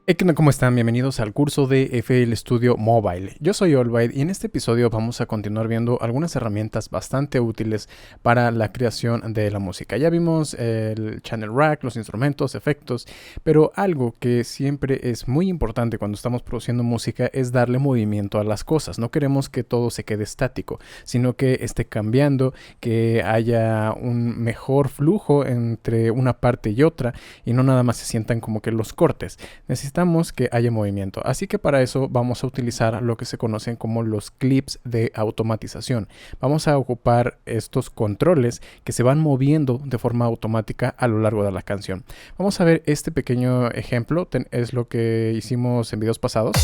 Hey, ¿qué onda? ¿Cómo están? Bienvenidos al curso de FL Studio Mobile. Yo soy Allbyte y en este episodio vamos a continuar viendo algunas herramientas bastante útiles para la creación de la música. Ya vimos el channel rack, los instrumentos, efectos, pero algo que siempre es muy importante cuando estamos produciendo música es darle movimiento a las cosas. No queremos que todo se quede estático, sino que esté cambiando, que haya un mejor flujo entre una parte y otra y no nada más se sientan como que los cortes. Necesitamos que haya movimiento, así que para eso vamos a utilizar lo que se conocen como los clips de automatización. Vamos a ocupar estos controles que se van moviendo de forma automática a lo largo de la canción. Vamos a ver este pequeño ejemplo, es lo que hicimos en videos pasados.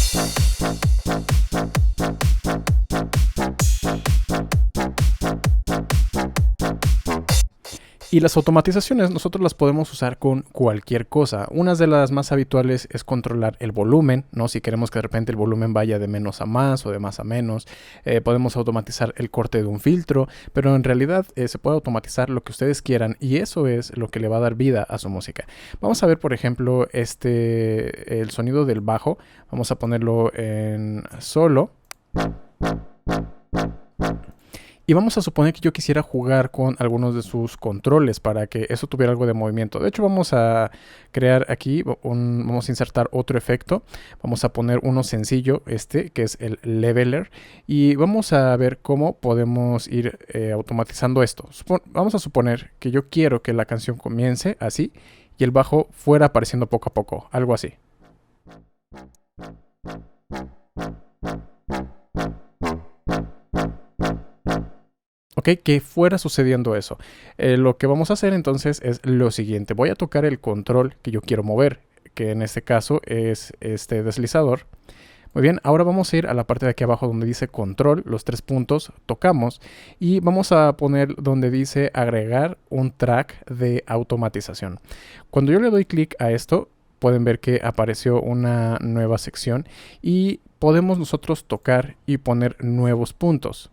Y las automatizaciones nosotros las podemos usar con cualquier cosa. Una de las más habituales es controlar el volumen, ¿no? Si queremos que de repente el volumen vaya de menos a más o de más a menos. Podemos automatizar el corte de un filtro, pero en realidad se puede automatizar lo que ustedes quieran y eso es lo que le va a dar vida a su música. Vamos a ver, por ejemplo, el sonido del bajo. Vamos a ponerlo en solo. Y vamos a suponer que yo quisiera jugar con algunos de sus controles para que eso tuviera algo de movimiento. De hecho, vamos a crear aquí, vamos a insertar otro efecto. Vamos a poner uno sencillo, que es el leveler. Y vamos a ver cómo podemos ir automatizando esto. Vamos a suponer que yo quiero que la canción comience así y el bajo fuera apareciendo poco a poco, algo así. Ok, que fuera sucediendo eso. Lo que vamos a hacer entonces es lo siguiente. Voy a tocar el control que yo quiero mover, que en este caso es este deslizador. Muy bien, ahora vamos a ir a la parte de aquí abajo donde dice control, los tres puntos, tocamos y vamos a poner donde dice agregar un track de automatización. Cuando yo le doy clic a esto, pueden ver que apareció una nueva sección y podemos nosotros tocar y poner nuevos puntos.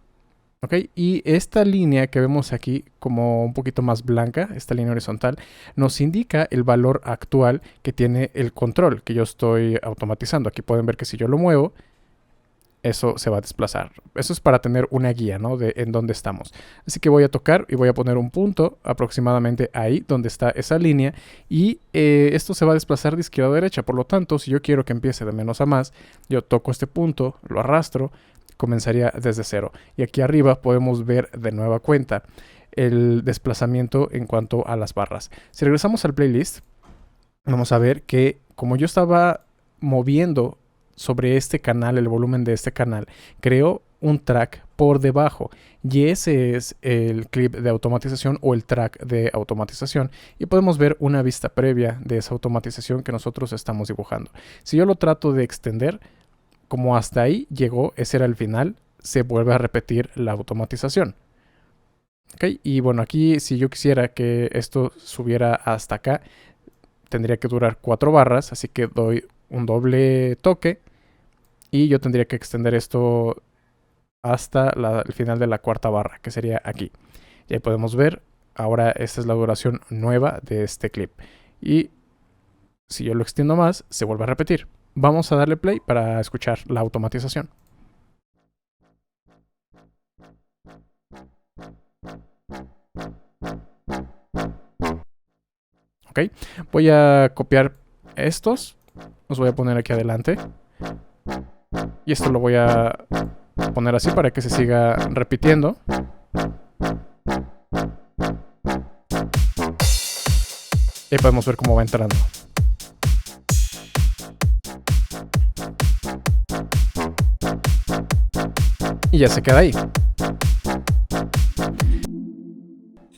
Ok, y esta línea que vemos aquí como un poquito más blanca, esta línea horizontal, nos indica el valor actual que tiene el control que yo estoy automatizando. Aquí pueden ver que si yo lo muevo, eso se va a desplazar. Eso es para tener una guía, ¿no? De en dónde estamos. Así que voy a tocar y voy a poner un punto aproximadamente ahí donde está esa línea y esto se va a desplazar de izquierda a derecha. Por lo tanto, si yo quiero que empiece de menos a más, yo toco este punto, lo arrastro, comenzaría desde cero. Y aquí arriba podemos ver de nueva cuenta el desplazamiento en cuanto a las barras. Si regresamos al playlist, vamos a ver que como yo estaba moviendo sobre este canal, el volumen de este canal, creo un track por debajo y ese es el clip de automatización o el track de automatización y podemos ver una vista previa de esa automatización que nosotros estamos dibujando. Si yo lo trato de extender, como hasta ahí llegó, ese era el final, se vuelve a repetir la automatización. Okay, y bueno, aquí si yo quisiera que esto subiera hasta acá, tendría que durar 4 barras, así que doy un doble toque y yo tendría que extender esto hasta el final de la cuarta barra, que sería aquí. Y ahí podemos ver, ahora esta es la duración nueva de este clip. Y si yo lo extiendo más, se vuelve a repetir. Vamos a darle play para escuchar la automatización. Ok, voy a copiar estos, los voy a poner aquí adelante. Y esto lo voy a poner así para que se siga repitiendo. Y podemos ver cómo va entrando. Y ya se queda ahí.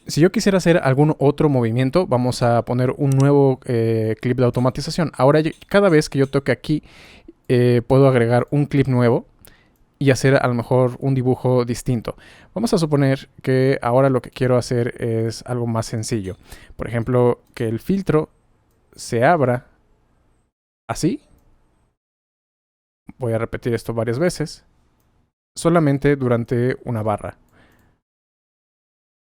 Si yo quisiera hacer algún otro movimiento, vamos a poner un nuevo clip de automatización. Ahora, cada vez que yo toque aquí, puedo agregar un clip nuevo y hacer a lo mejor un dibujo distinto. Vamos a suponer que ahora lo que quiero hacer es algo más sencillo. Por ejemplo, que el filtro se abra así. Voy a repetir esto varias veces. Solamente durante una barra.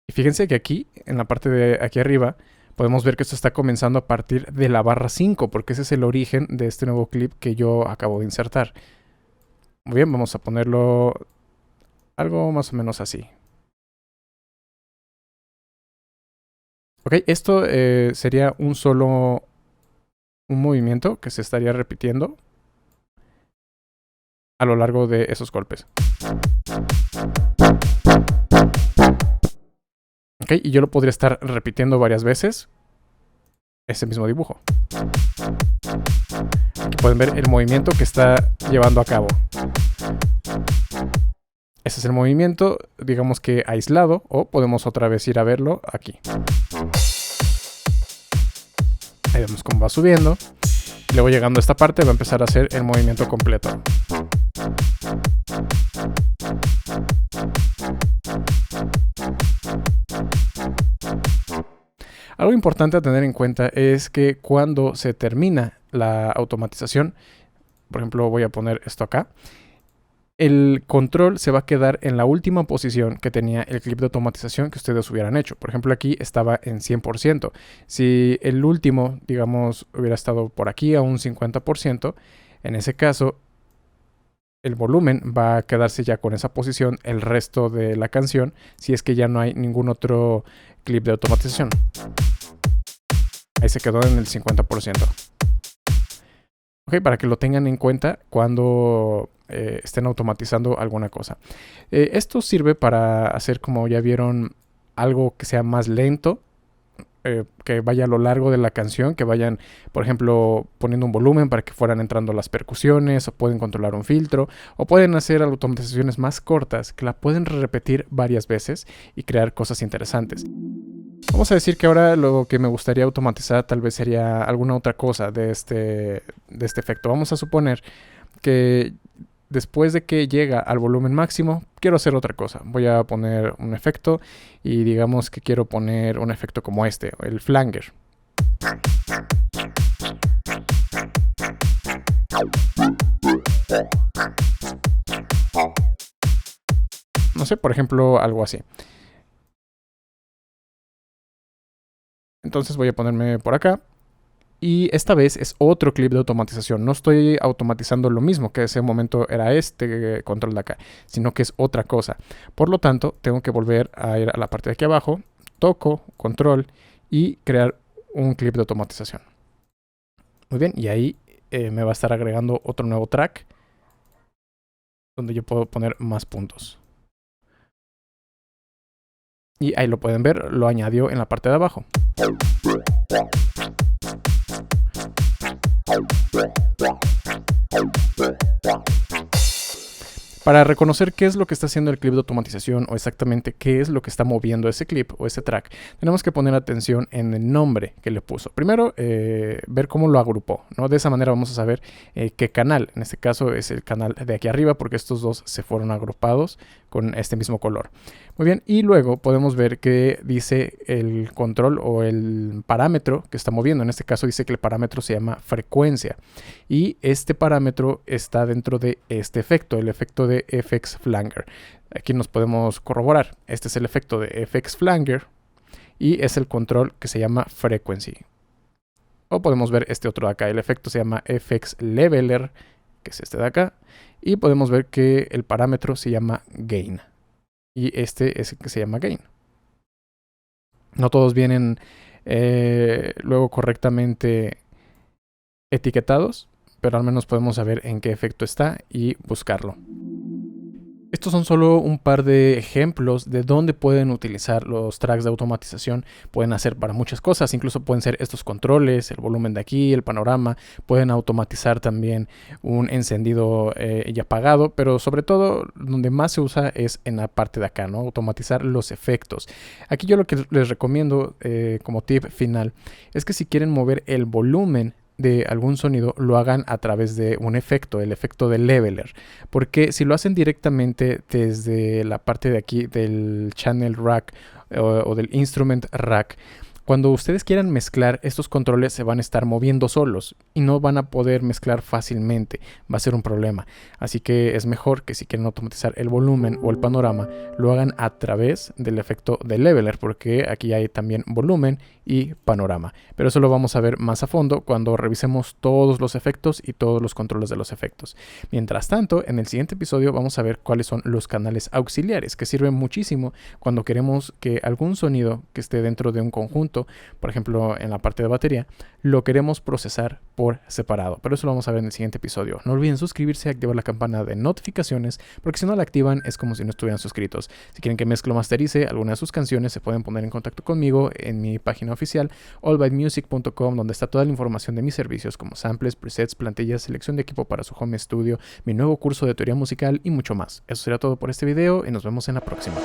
Y fíjense que aquí, en la parte de aquí arriba, podemos ver que esto está comenzando a partir de la barra 5, porque ese es el origen de este nuevo clip que yo acabo de insertar. Muy bien, vamos a ponerlo algo más o menos así. Ok, esto sería un movimiento que se estaría repitiendo a lo largo de esos golpes. Ok, y yo lo podría estar repitiendo varias veces ese mismo dibujo. Aquí pueden ver el movimiento que está llevando a cabo. Ese es el movimiento, digamos que aislado, o podemos otra vez ir a verlo aquí. Ahí vemos cómo va subiendo. Luego llegando a esta parte va a empezar a hacer el movimiento completo. Algo importante a tener en cuenta es que cuando se termina la automatización, por ejemplo voy a poner esto acá, el control se va a quedar en la última posición que tenía el clip de automatización que ustedes hubieran hecho. Por ejemplo, aquí estaba en 100%. Si el último, digamos, hubiera estado por aquí a un 50%, en ese caso, el volumen va a quedarse ya con esa posición el resto de la canción, si es que ya no hay ningún otro clip de automatización. Ahí se quedó en el 50%. Ok, para que lo tengan en cuenta cuando estén automatizando alguna cosa. Esto sirve para hacer, como ya vieron, algo que sea más lento, que vaya a lo largo de la canción, que vayan, por ejemplo, poniendo un volumen para que fueran entrando las percusiones, o pueden controlar un filtro, o pueden hacer automatizaciones más cortas que la pueden repetir varias veces y crear cosas interesantes. Vamos a decir que ahora lo que me gustaría automatizar tal vez sería alguna otra cosa de este efecto. Vamos a suponer que después de que llega al volumen máximo, quiero hacer otra cosa. Voy a poner un efecto y digamos que quiero poner un efecto como este, el flanger. No sé, por ejemplo, algo así. Entonces voy a ponerme por acá. Y esta vez es otro clip de automatización. No estoy automatizando lo mismo que ese momento era este control de acá, sino que es otra cosa. Por lo tanto, tengo que volver a ir a la parte de aquí abajo, toco control y crear un clip de automatización. Muy bien, y ahí me va a estar agregando otro nuevo track donde yo puedo poner más puntos. Y ahí lo pueden ver, lo añadió en la parte de abajo. Para reconocer qué es lo que está haciendo el clip de automatización o exactamente qué es lo que está moviendo ese clip o ese track, tenemos que poner atención en el nombre que le puso. Primero, ver cómo lo agrupó, ¿no? De esa manera vamos a saber qué canal. En este caso es el canal de aquí arriba porque estos dos se fueron agrupados con este mismo color. Muy bien, y luego podemos ver que dice el control o el parámetro que está moviendo. En este caso dice que el parámetro se llama frecuencia. Y este parámetro está dentro de este efecto, el efecto de FX Flanger. Aquí nos podemos corroborar. Este es el efecto de FX Flanger y es el control que se llama Frequency. O podemos ver este otro de acá. El efecto se llama FX Leveler, que es este de acá. Y podemos ver que el parámetro se llama Gain. Y este es el que se llama Gain. No todos vienen luego correctamente etiquetados, pero al menos podemos saber en qué efecto está y buscarlo. Estos son solo un par de ejemplos de dónde pueden utilizar los tracks de automatización. Pueden hacer para muchas cosas, incluso pueden ser estos controles, el volumen de aquí, el panorama. Pueden automatizar también un encendido y apagado, pero sobre todo donde más se usa es en la parte de acá, ¿no? Automatizar los efectos. Aquí yo lo que les recomiendo como tip final es que si quieren mover el volumen de algún sonido, lo hagan a través de un efecto, el efecto de leveler, porque si lo hacen directamente desde la parte de aquí del channel rack o del instrument rack, Cuando ustedes quieran mezclar, estos controles se van a estar moviendo solos y no van a poder mezclar fácilmente. Va a ser un problema. Así que es mejor que si quieren automatizar el volumen o el panorama, lo hagan a través del efecto de leveler, porque aquí hay también volumen y panorama. Pero eso lo vamos a ver más a fondo cuando revisemos todos los efectos y todos los controles de los efectos. Mientras tanto, en el siguiente episodio vamos a ver cuáles son los canales auxiliares, que sirven muchísimo cuando queremos que algún sonido que esté dentro de un conjunto, por ejemplo en la parte de batería, lo queremos procesar por separado. Pero eso lo vamos a ver en el siguiente episodio. No olviden suscribirse y activar la campana de notificaciones, porque si no la activan es como si no estuvieran suscritos. Si quieren que mezclo o masterice alguna de sus canciones, se pueden poner en contacto conmigo en mi página oficial allbymusic.com, donde está toda la información de mis servicios como samples, presets, plantillas, selección de equipo para su home studio, mi nuevo curso de teoría musical y mucho más. Eso será todo por este video y nos vemos en la próxima.